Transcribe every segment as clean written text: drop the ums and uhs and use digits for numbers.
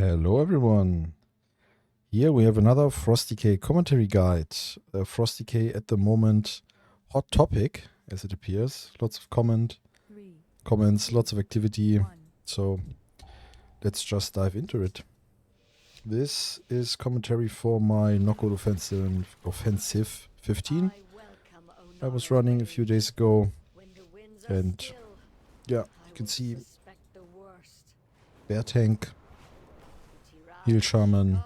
Hello everyone. Here we have another FrostDK commentary guide. FrostDK at the moment, hot topic as it appears. Lots of comments, lots of activity. So let's just dive into it. This is commentary for my Nokhud offensive 15. I was running a few days ago, and yeah, you can see bear tank, heal shaman,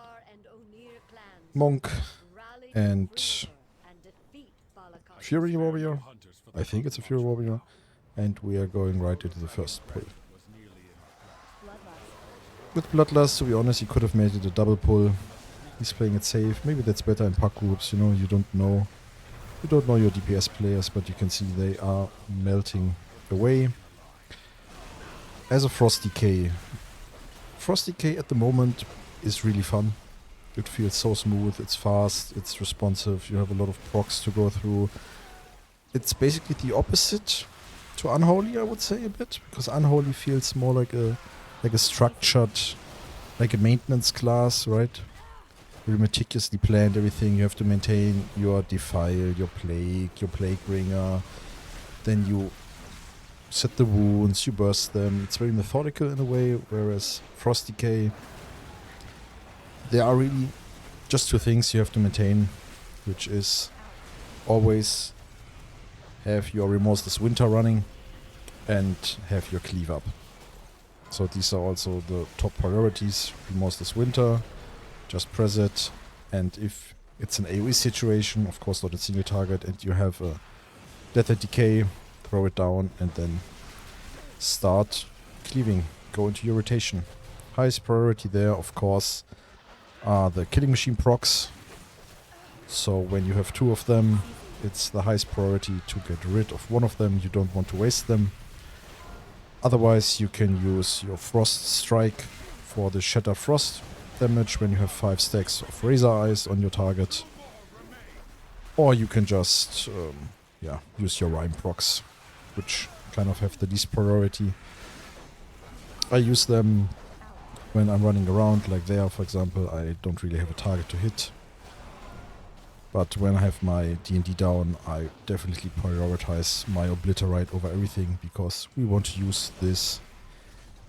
monk, and fury warrior. I think it's a fury warrior, and we are going right into the first pull. With Bloodlust, to be honest, he could have made it a double pull. He's playing it safe. Maybe that's better in pack groups, you know, you don't know your DPS players, but you can see they are melting away. As a FrostDK at the moment is really fun. It feels so smooth, it's fast, it's responsive, you have a lot of procs to go through. It's basically the opposite to Unholy, I would say, a bit, because Unholy feels more like a structured, like a maintenance class, right? You meticulously planned everything. You have to maintain your Defile, your Plague Bringer. Then you set the wounds, you burst them. It's very methodical in a way, whereas FrostDK, there are really just two things you have to maintain, which is always have your Remorseless Winter running and have your Cleave up. So these are also the top priorities. Remorseless Winter, just press it, and if it's an AoE situation, of course not a single target, and you have a Death and Decay, throw it down and then start cleaving, go into your rotation. Highest priority there, of course, are the Killing Machine procs. So when you have two of them, it's the highest priority to get rid of one of them. You don't want to waste them. Otherwise you can use your Frost Strike for the Shatter Frost damage when you have 5 stacks of Razor Eyes on your target. Or you can just use your Rhyme procs, which kind of have the least priority. I use them when I'm running around, like there for example. I don't really have a target to hit. But when I have my D&D down, I definitely prioritize my Obliterate over everything, because we want to use this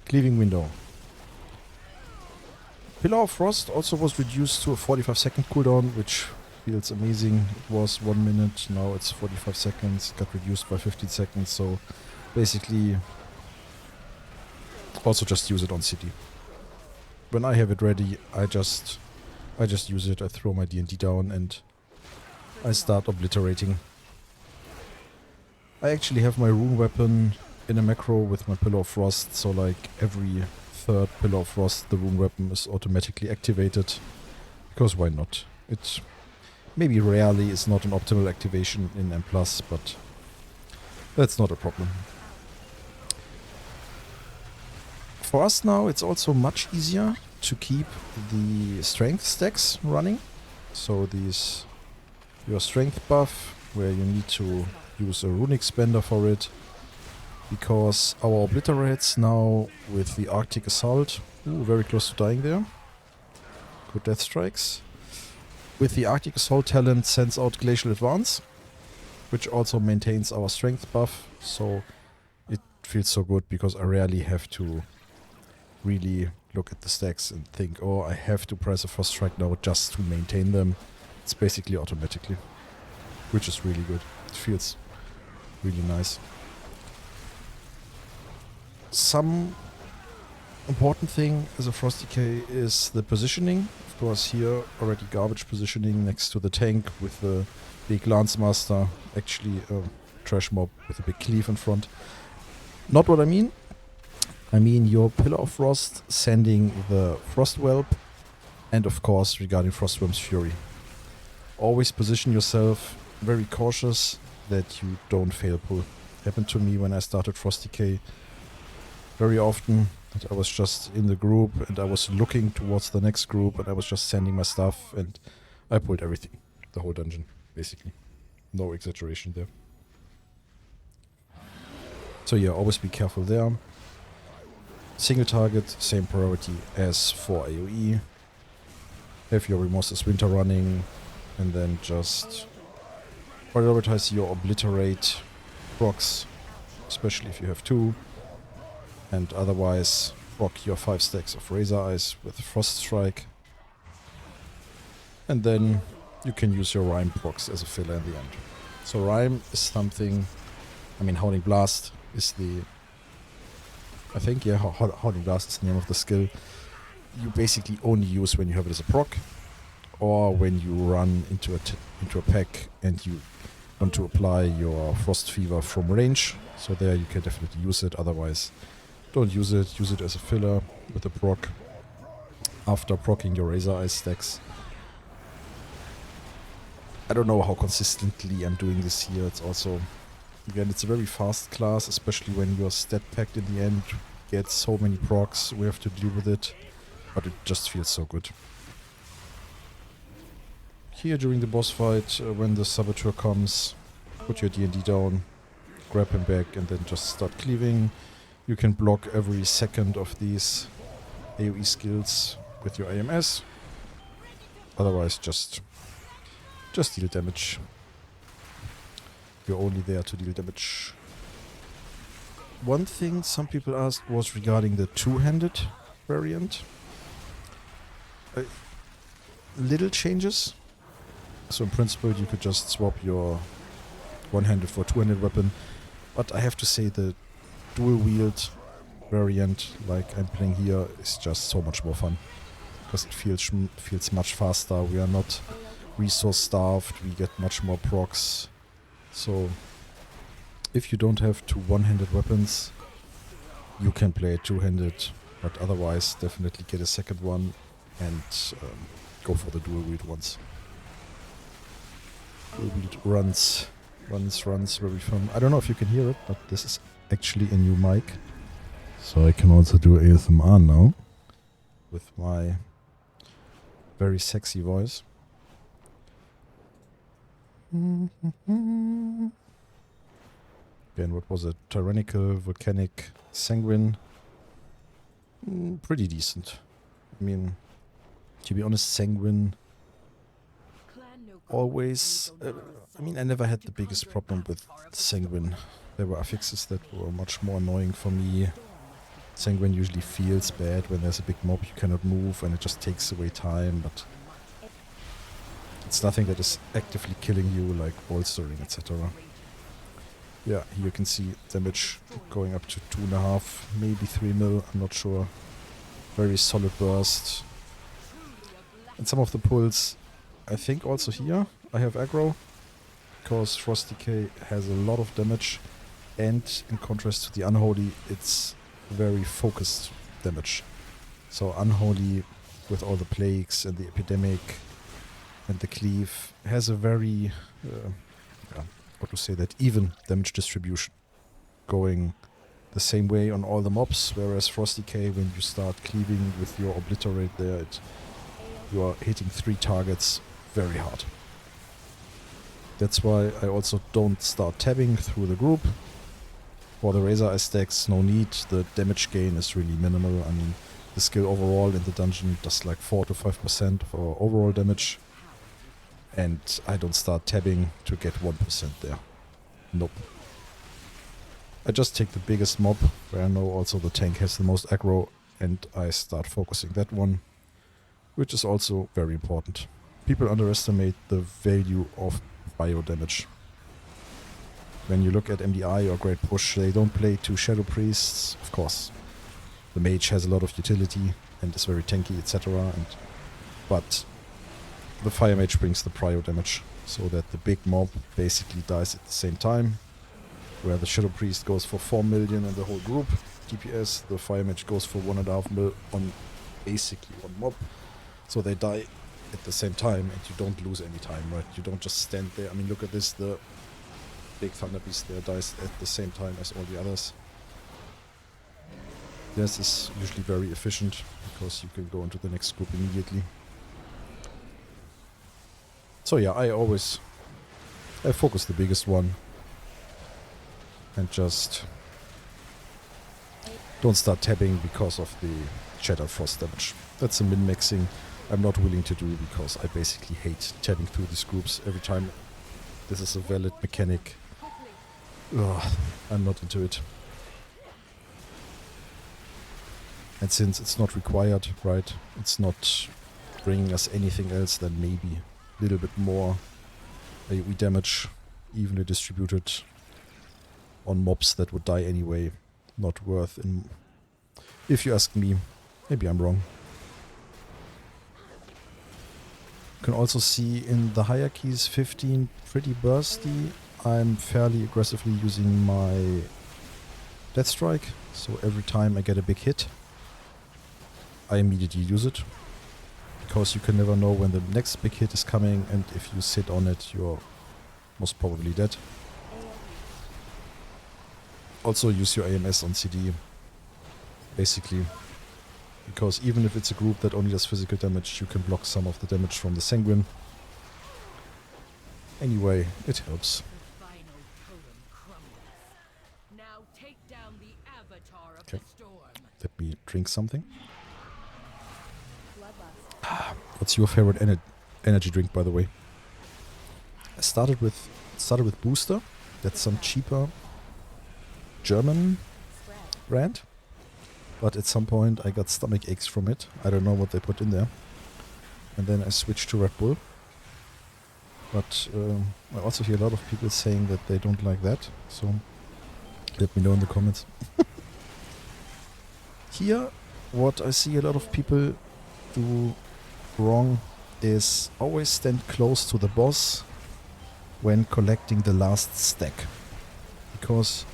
cleaving window. Pillar of Frost also was reduced to a 45-second cooldown, which feels amazing. It was 1 minute, now it's 45 seconds, got reduced by 15 seconds, so basically also just use it on city. When I have it ready, I just use it, I throw my D&D down and I start obliterating. I actually have my rune weapon in a macro with my Pillar of Frost, so like every third Pillar of Frost, the rune weapon is automatically activated. Because why not? It maybe rarely is not an optimal activation in M+, but that's not a problem. For us now, it's also much easier to keep the strength stacks running. So your strength buff, where you need to use a runic spender for it, because our obliterates now with the Arctic Assault, very close to dying there, good death strikes, with the Arctic Assault talent sends out Glacial Advance, which also maintains our strength buff, so it feels so good because I rarely have to really look at the stacks and think, oh, I have to press a Frost Strike now just to maintain them. It's basically automatically, which is really good. It feels really nice. Some important thing as a FrostDK is the positioning. Of course, here already garbage positioning next to the tank with the big Lance Master, actually a trash mob with a big cleave in front. Not what I mean. I mean your Pillar of Frost sending the Frost Whelp, and of course regarding Frostworm's Fury. Always position yourself very cautious that you don't fail pull. Happened to me when I started FrostDK very often, that I was just in the group and I was looking towards the next group and I was just sending my stuff and I pulled everything. The whole dungeon, basically. No exaggeration there. So yeah, always be careful there. Single target, same priority as for AoE. Have your Remorseless Winter running, and then just prioritize your Obliterate procs, especially if you have 2, and otherwise proc your 5 stacks of Razor Eyes with Frost Strike, and then you can use your Rhyme procs as a filler in the end. So Rhyme is something, I mean Howling Blast is the, I think, yeah, Howling Blast is the name of the skill. You basically only use when you have it as a proc, or when you run into a pack and you want to apply your Frost Fever from range. So there you can definitely use it, otherwise don't use it. Use it as a filler with a proc after proccing your Razor Eyes stacks. I don't know how consistently I'm doing this here. It's also, again, it's a very fast class, especially when you're stat packed in the end. Get so many procs, we have to deal with it, but it just feels so good. Here during the boss fight, when the Saboteur comes, put your D&D down, grab him back, and then just start cleaving. You can block every second of these AoE skills with your AMS. Otherwise, just deal damage. You're only there to deal damage. One thing some people asked was regarding the two-handed variant. Little changes. So in principle you could just swap your one-handed for two-handed weapon, but I have to say the dual-wield variant like I'm playing here is just so much more fun, because it feels much faster. We are not resource starved, we get much more procs. So if you don't have two one-handed weapons, you can play two-handed, but otherwise definitely get a second one and go for the dual-wield ones. Dual-wield runs, very fun. I don't know if you can hear it, but this is actually a new mic. So I can also do ASMR now with my very sexy voice. Again, what was it? Tyrannical, Volcanic, Sanguine. Pretty decent. I mean, to be honest, Sanguine always... I mean, I never had the biggest problem with Sanguine. There were affixes that were much more annoying for me. Sanguine usually feels bad when there's a big mob you cannot move and it just takes away time, but it's nothing that is actively killing you, like bolstering, etc. Yeah, here you can see damage going up to 2.5, maybe 3 mil, I'm not sure. Very solid burst. And some of the pulls, I think also here, I have aggro, because Frost Decay has a lot of damage, and in contrast to the Unholy, it's very focused damage. So Unholy, with all the plagues and the epidemic and the cleave, has a very, what to say, that even damage distribution, going the same way on all the mobs, whereas Frost Decay, when you start cleaving with your Obliterate there, you are hitting 3 targets very hard. That's why I also don't start tabbing through the group. For the Razor Eye stacks, no need. The damage gain is really minimal. I mean, the skill overall in the dungeon does like 4 to 5% of our overall damage. And I don't start tabbing to get 1% there. Nope. I just take the biggest mob, where I know also the tank has the most aggro, and I start focusing that one, which is also very important. People underestimate the value of bio damage. When you look at MDI or Great Push, they don't play 2 Shadow Priests, of course. The mage has a lot of utility and is very tanky, etc. But the Fire Mage brings the prio damage, so that the big mob basically dies at the same time. Where the Shadow Priest goes for 4 million and the whole group DPS, the Fire Mage goes for 1.5 mil on basically one mob. So they die at the same time and you don't lose any time, right? You don't just stand there. I mean, look at this, the big Thunder Beast there dies at the same time as all the others. This is usually very efficient, because you can go into the next group immediately. So yeah, I focus the biggest one and just Don't start tabbing because of the Shattered Frost damage. That's a min-maxing I'm not willing to do because I basically hate tabbing through these groups every time. This is a valid mechanic. Ugh, I'm not into it. And since it's not required, right, it's not bringing us anything else than maybe a little bit more AoE damage, evenly distributed on mobs that would die anyway. Not worth, if you ask me. Maybe I'm wrong. You can also see in the hierarchies 15 pretty bursty. I'm fairly aggressively using my Death Strike, so every time I get a big hit, I immediately use it. Because you can never know when the next big hit is coming, and if you sit on it, you're most probably dead. Also use your AMS on CD, basically. Because even if it's a group that only does physical damage, you can block some of the damage from the Sanguine. Anyway, it helps. Okay, let me drink something. What's your favorite energy drink, by the way? I started with Booster. That's some cheaper German brand. But at some point I got stomach aches from it. I don't know what they put in there. And then I switched to Red Bull. But I also hear a lot of people saying that they don't like that. So let me know in the comments. Here, what I see a lot of people do wrong is always stand close to the boss when collecting the last stack. Because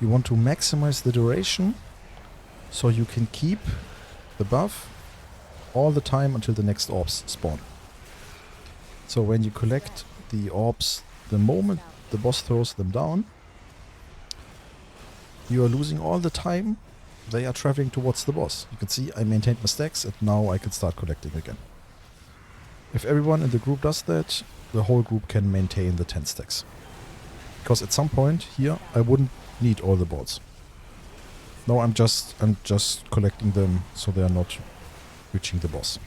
you want to maximize the duration so you can keep the buff all the time until the next orbs spawn. So when you collect the orbs the moment the boss throws them down, you are losing all the time they are traveling towards the boss. You can see I maintained my stacks and now I can start collecting again. If everyone in the group does that, the whole group can maintain the 10 stacks. Because at some point here I wouldn't need all the balls. No, I'm just collecting them so they are not reaching the boss.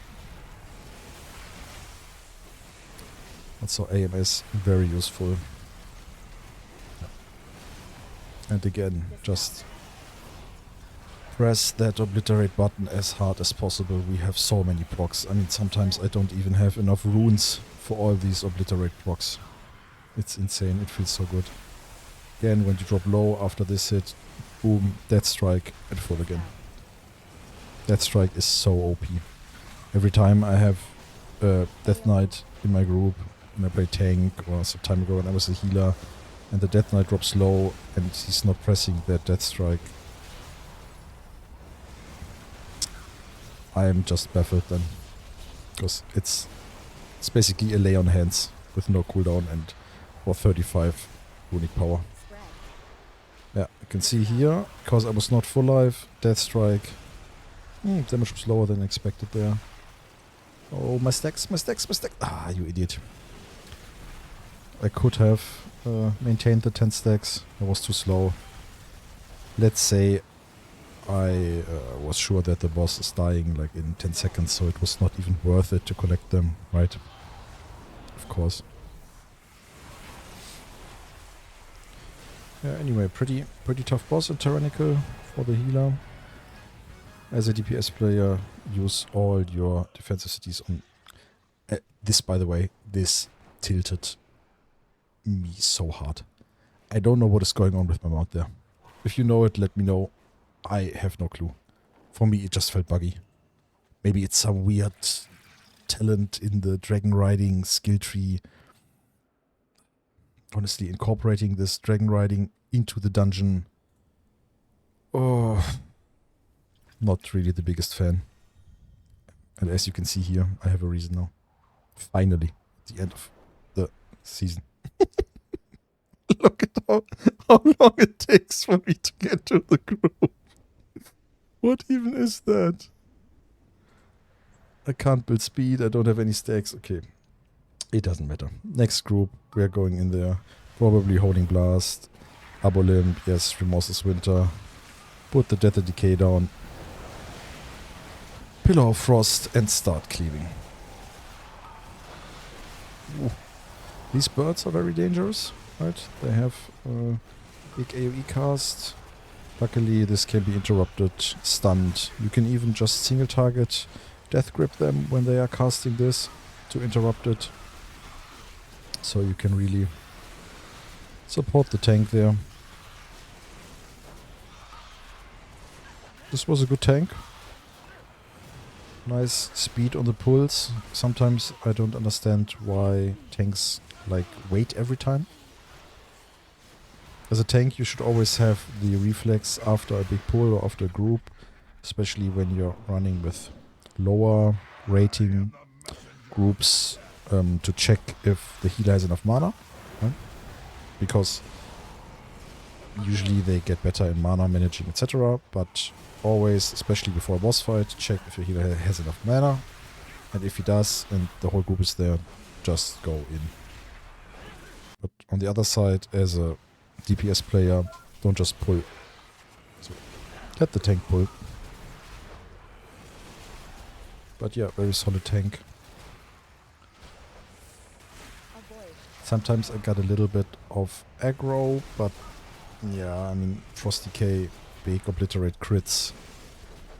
Also AMS, very useful. And again, just press that obliterate button as hard as possible. We have so many procs. I mean, sometimes I don't even have enough runes for all these obliterate procs. It's insane, it feels so good. Again, when you drop low after this hit, boom, Death Strike and full again. Death Strike is so OP. Every time I have Death Knight in my group, and I play tank, or some time ago when I was a healer, and the Death Knight drops low and he's not pressing that Death Strike, I am just baffled then. Because it's basically a lay on hands with no cooldown and for 35 runic power. Yeah, you can see here, because I was not full life, Death Strike. Damage was lower than expected there. Oh, my stacks. Ah, you idiot. I could have maintained the 10 stacks. I was too slow. Let's say I was sure that the boss is dying like in 10 seconds, so it was not even worth it to collect them, right? Of course. Yeah, anyway, pretty tough boss in Tyrannical for the healer. As a DPS player, use all your defensive cities on... this, by the way, this tilted me so hard. I don't know what is going on with my mount there. If you know it, let me know. I have no clue. For me, it just felt buggy. Maybe it's some weird talent in the dragon riding skill tree. Honestly, incorporating this dragon riding into the dungeon. Oh, not really the biggest fan. And as you can see here, I have a reason now. Finally, at the end of the season. Look at how long it takes for me to get to the group. What even is that? I can't build speed, I don't have any stacks. Okay, it doesn't matter. Next group, we are going in there. Probably Holding Blast, Abolimp, yes, Remorseless Winter. Put the Death and Decay down. Pillar of Frost and start cleaving. Ooh. These birds are very dangerous, right? They have big AoE cast. Luckily this can be interrupted, stunned. You can even just single target death grip them when they are casting this to interrupt it. So you can really support the tank there. This was a good tank. Nice speed on the pulse. Sometimes I don't understand why tanks like wait every time. As a tank you should always have the reflex after a big pull or after a group, especially when you're running with lower rating groups, to check if the healer has enough mana, right? Because usually they get better in mana managing, etc. But always, especially before a boss fight, check if your healer has enough mana, and if he does and the whole group is there, just go in. But on the other side, as a DPS player, don't just pull. So let the tank pull. But yeah, very solid tank. Sometimes I got a little bit of aggro, but yeah, I mean, Frost Decay, big obliterate crits.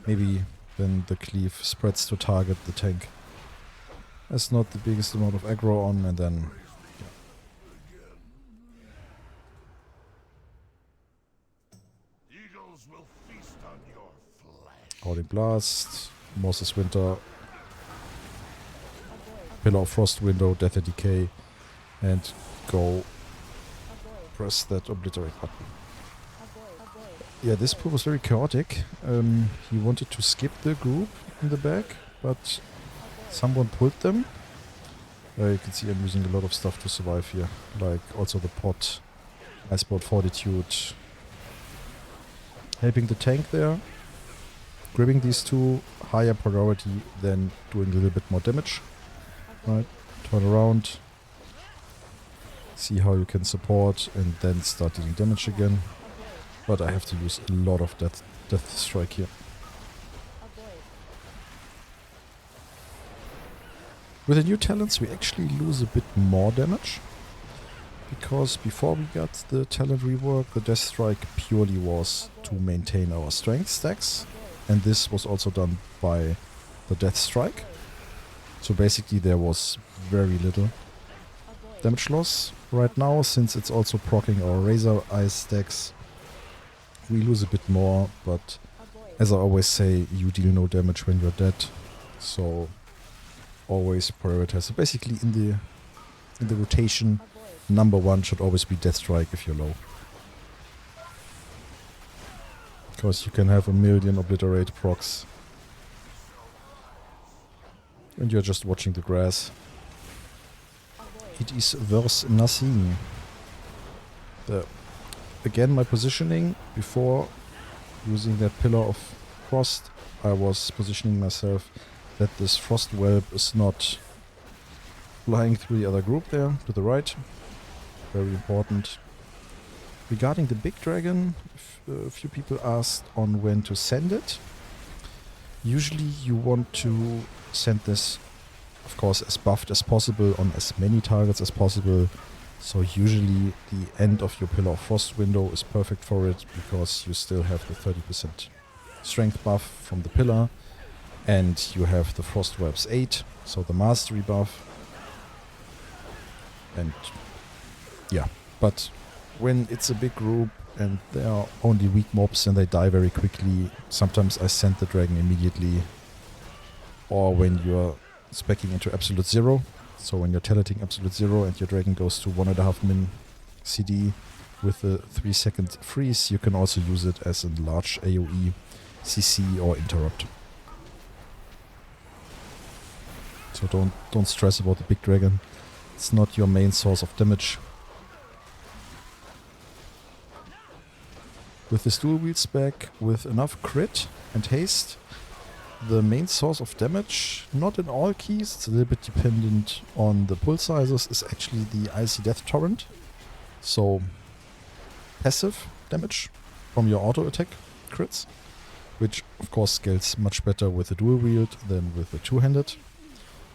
Maybe then the cleave spreads to target the tank. That's not the biggest amount of aggro on, and then Howling Blast, Moses Winter, Pillar of Frost window, Death and Decay, and go press that obliterate button. Yeah, this pull was very chaotic. He wanted to skip the group in the back, but someone pulled them. You can see I'm using a lot of stuff to survive here, like also the pot, Iceboard Fortitude, helping the tank there. Grabbing these two, higher priority than doing a little bit more damage. Right, turn around, see how you can support, and then start dealing damage again. But I have to use a lot of death strike here. With the new talents we actually lose a bit more damage. Because before we got the talent rework, the death strike purely was to maintain our strength stacks. And this was also done by the death strike. So basically there was very little damage loss. Right now, since it's also proccing our Razor Ice stacks, we lose a bit more, but as I always say, you deal no damage when you're dead. So always prioritize. So basically in the rotation, number one should always be death strike if you're low. Because you can have a million obliterate procs and you're just watching the grass. It is worth nothing. Again, my positioning before using that Pillar of Frost, I was positioning myself that this Frost Whelp is not flying through the other group there to the right. Very important. Regarding the big dragon, a few people asked on when to send it. Usually you want to send this, of course, as buffed as possible on as many targets as possible. So usually the end of your Pillar of Frost window is perfect for it, because you still have the 30% strength buff from the pillar, and you have the Frost Whelp's 8, so the mastery buff. And yeah, but when it's a big group and there are only weak mobs and they die very quickly, sometimes I send the dragon immediately. Or when you're speccing into absolute 0, so when you're talenting absolute 0 and your dragon goes to 1.5 min CD with a 3-second freeze, you can also use it as a large AoE, CC or interrupt. So don't stress about the big dragon. It's not your main source of damage. With this dual wield spec, with enough crit and haste, the main source of damage, not in all keys, it's a little bit dependent on the pull sizes, is actually the Icy Death Torrent. So passive damage from your auto attack crits, which of course scales much better with the dual wield than with the two-handed,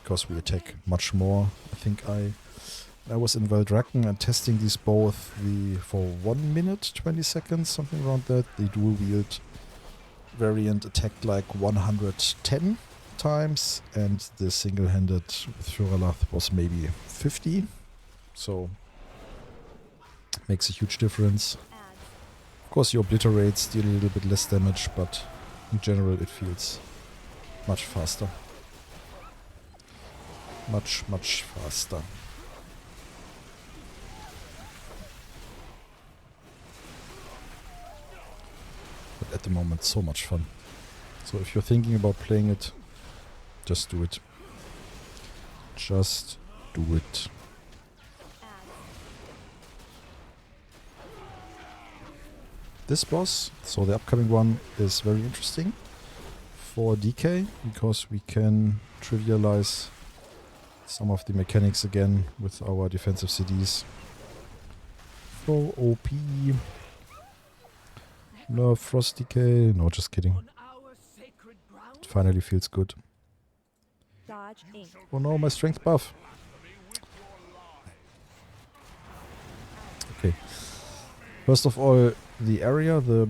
because we attack much more. I think I was in Valdrakken and testing these both. For 1 minute 20 seconds, something around that. The dual wield variant attacked like 110 times, and the single-handed with Furalath was maybe 50. So makes a huge difference. Of course, your obliterates deal a little bit less damage, but in general it feels much faster. Much faster. But at the moment, so much fun. So if you're thinking about playing it, just do it. Just do it. This boss, so the upcoming one, is very interesting for DK, because we can trivialize some of the mechanics again with our defensive CDs. So OP. No frost decay. No, just kidding. It finally feels good. Oh no, my strength buff. Okay. First of all, the area the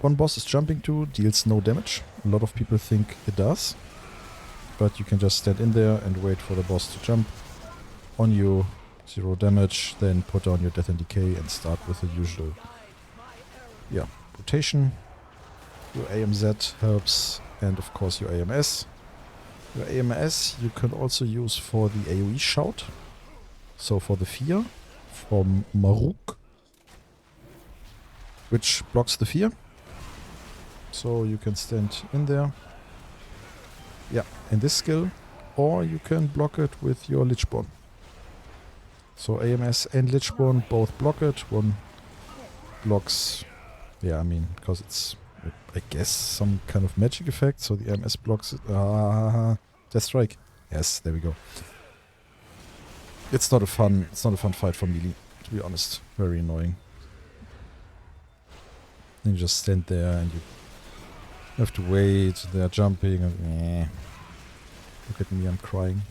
one boss is jumping to deals no damage. A lot of people think it does. But you can just stand in there and wait for the boss to jump on you. 0 damage, then put down your death and decay and start with the usual, yeah, rotation. Your AMZ helps, and of course your AMS. Your AMS you can also use for the AoE shout. So for the fear from Maruuk, which blocks the fear. So you can stand in there. Yeah, in this skill. Or you can block it with your Lichborn. So AMS and Lichborn both block it. One blocks, yeah, I mean, because it's, I guess, some kind of magic effect. So the AMS blocks it. Death Strike. Yes, there we go. It's not a fun fight for melee, to be honest. Very annoying. Then you just stand there and you have to wait. They're jumping. And, look at me, I'm crying.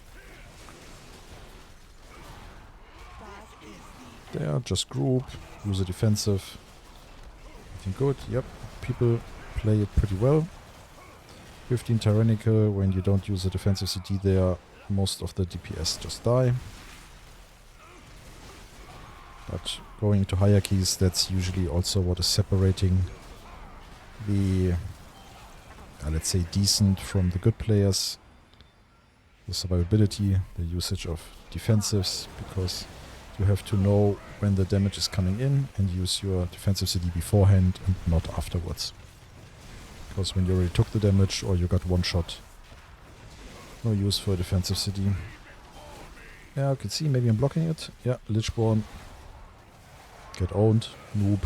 There, just group, use a defensive. Everything good, yep. People play it pretty well. 15 Tyrannical, when you don't use a defensive CD there, most of the DPS just die. But going to hierarchies, that's usually also what is separating the, let's say, decent from the good players. The survivability, the usage of defensives, because you have to know when the damage is coming in and use your defensive CD beforehand and not afterwards. Because when you already took the damage or you got one shot, no use for a defensive CD. Yeah, you can see, maybe I'm blocking it. Yeah, Lichborn. Get owned, noob.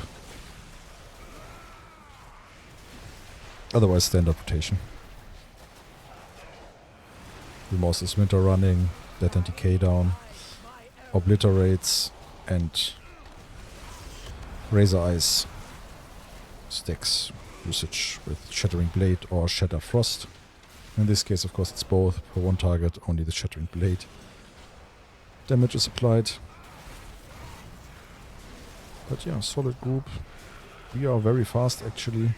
Otherwise standard rotation. Remorse is winter running, death and decay down. Obliterates and Razor Eyes stacks usage with Shattering Blade or Shatter Frost. In this case, of course, it's both. For one target, only the Shattering Blade. Damage is applied. But yeah, solid group. We are very fast actually.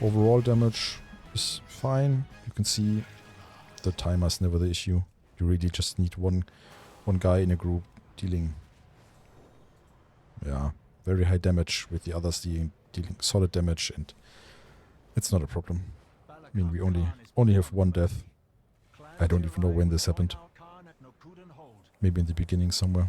Overall damage is fine. You can see the timer's never the issue. You really just need one guy in a group dealing, yeah, very high damage with the others dealing solid damage, and it's not a problem. I mean, we only have one death. I don't even know when this happened. Maybe in the beginning somewhere.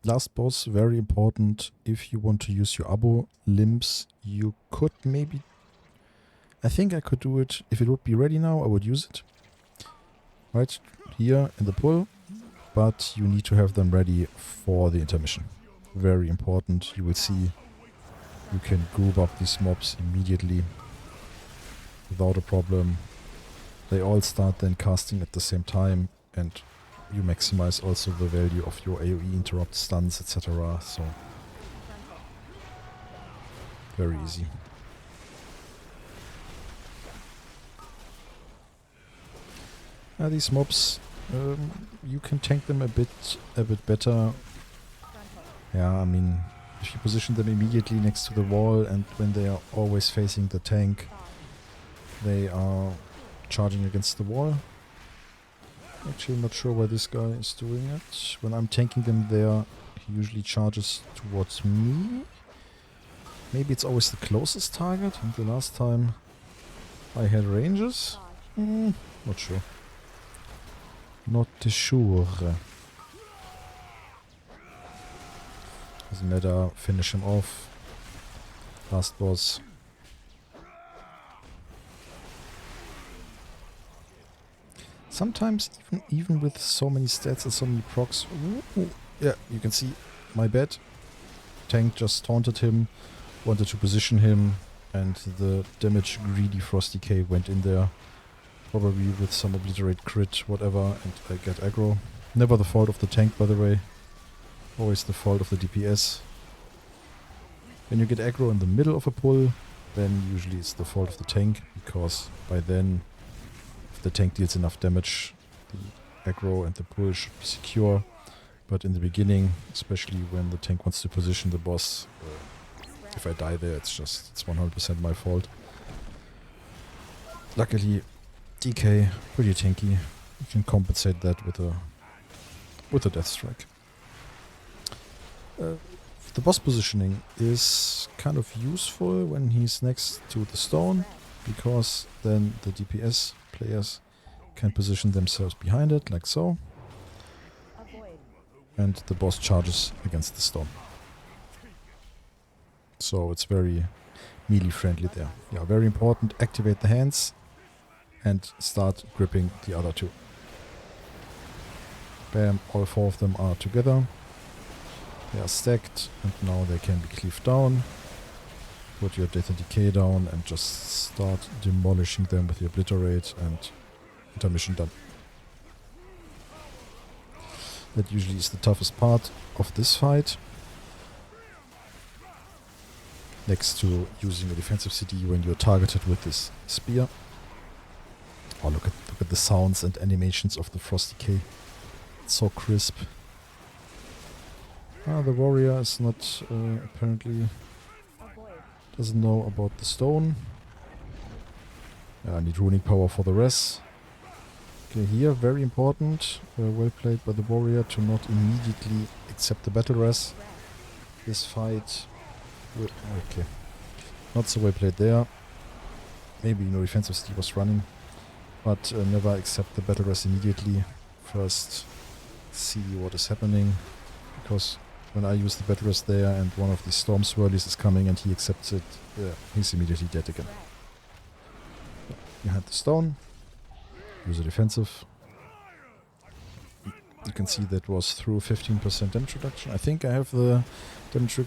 Last boss, very important. If you want to use your abo limbs, you could maybe, I think I could do it. If it would be ready now, I would use it. Right here in the pull. But you need to have them ready for the intermission. Very important. You will see you can group up these mobs immediately without a problem. They all start then casting at the same time, and you maximize also the value of your AoE interrupt stuns, etc. So very easy. These mobs, you can tank them a bit better. Yeah, I mean, if you position them immediately next to the wall and when they are always facing the tank, they are charging against the wall. Actually, I'm not sure why this guy is doing it. When I'm tanking them there, he usually charges towards me. Maybe it's always the closest target, and the last time I had ranges? Not sure. Not sure. Doesn't matter, finish him off. Last boss. Sometimes even with so many stats and so many procs. Ooh, yeah, you can see my bad. Tank just taunted him, wanted to position him, and the damage greedy Frosty K went in there. Probably with some obliterate crit, whatever, and I get aggro. Never the fault of the tank, by the way. Always the fault of the DPS. When you get aggro in the middle of a pull, then usually it's the fault of the tank, because by then, if the tank deals enough damage, the aggro and the pull should be secure. But in the beginning, especially when the tank wants to position the boss, if I die there, it's 100% my fault. Luckily, DK, pretty tanky. You can compensate that with a death strike. The boss positioning is kind of useful when he's next to the stone, because then the DPS players can position themselves behind it, like so. And the boss charges against the stone. So it's very melee friendly there. Yeah, very important. Activate the hands and start gripping the other two. Bam, all four of them are together. They are stacked and now they can be cleaved down. Put your Death and Decay down and just start demolishing them with the Obliterate, and intermission done. That usually is the toughest part of this fight. Next to using a defensive CD when you're targeted with this spear. Oh, look at the sounds and animations of the Frosty K. It's so crisp. The warrior is not apparently doesn't know about the stone. I need runic power for the res. Okay, here very important. Well played by the warrior to not immediately accept the battle res. This fight. Okay, not so well played there. Maybe no defensive CD was running, but never accept the battle res immediately. First, see what is happening, because when I use the battle res there and one of the storm swirlies is coming and he accepts it, he's immediately dead again. Behind the stone, use a defensive. You can see that was through 15% damage reduction. I think I have the damage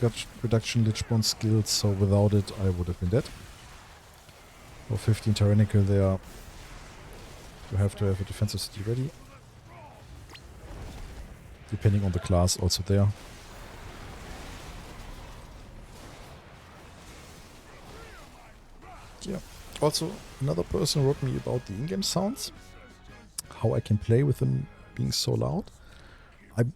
reduction Lichborn skills, so without it I would have been dead. For 15 Tyrannical there, you have to have a defensive CD ready. Depending on the class also there. Yeah. Also, another person wrote me about the in-game sounds. How I can play with them being so loud. I'm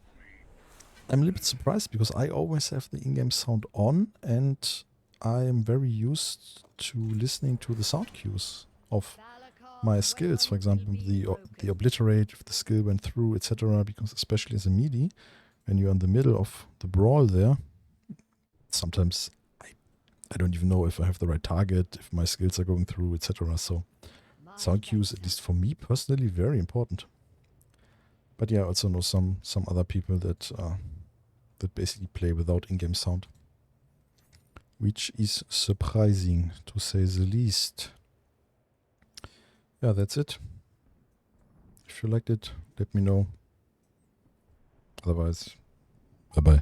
a little bit surprised because I always have the in-game sound on and I am very used to listening to the sound cues of my skills. For example, the obliterate, if the skill went through, etc. Because especially as a melee, when you're in the middle of the brawl there, sometimes I don't even know if I have the right target, if my skills are going through, etc. So sound cues, at least for me personally, very important. But yeah, I also know some other people that basically play without in-game sound, which is surprising to say the least. Yeah, that's it. If you liked it, let me know. Otherwise, bye-bye.